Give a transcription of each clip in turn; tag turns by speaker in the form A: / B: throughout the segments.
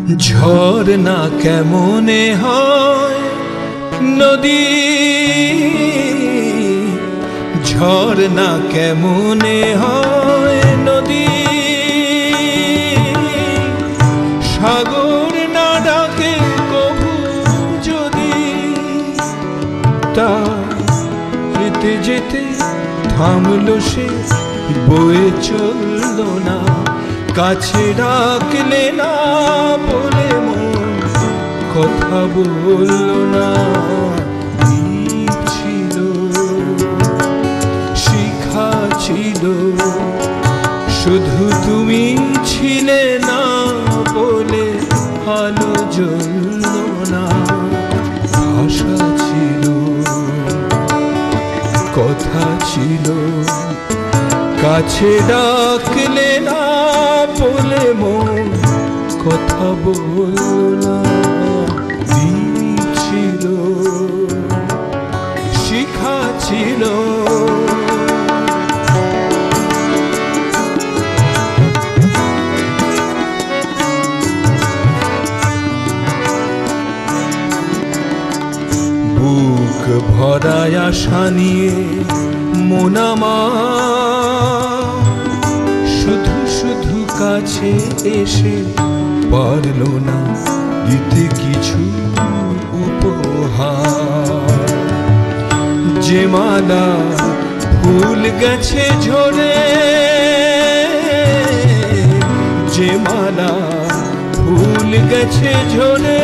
A: ঝরনা কেমনে হয় নদী, ঝরনা কেমনে হয় নদী, সাগর না ডাকে কভু যদি, তা যেতে যেতে থামলো সে, বয়ে চলল না, কাছে ডাকলে না বলে মন কথা বলল না। দ্বীপ ছিল, শিখা ছিল, শুধু তুমি ছিলে না বলে আলো জ্বলল না। ভাষা ছিল, কথা ছিল, কাছে ডাকলে না বলে মন কথা বলল না। দ্বীপ ছিল, শিখা ছিল, বুক ভরায় আশা নিয়ে মন আমার শুধু শুধু কাছে এসে পারল না দিতে কিছু উপহার। যে মালা ফুল গেছে ঝরে, যে মালা ফুল গেছে ঝরে,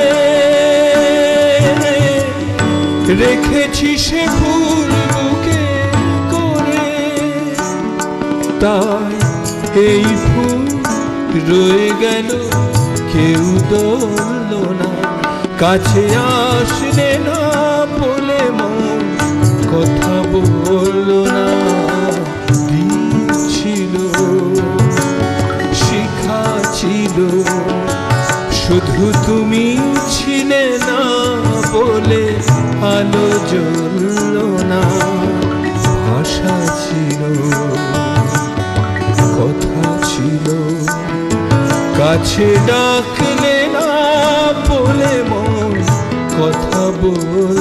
A: রেখেছি সে ফুল বুকে করে, তাই এই ফুল রয়ে গেল, কেউ ধরল না, কাছে আসলে না বলে মন কথা বলল না। দ্বীপ ছিল, শিখা ছিল, শুধু তুমি ছিলে না বলে আলো জ্বলল না। ভাষা ছিল, কথা ছিল, কাছে ডাকলে না বলে মন কথা বল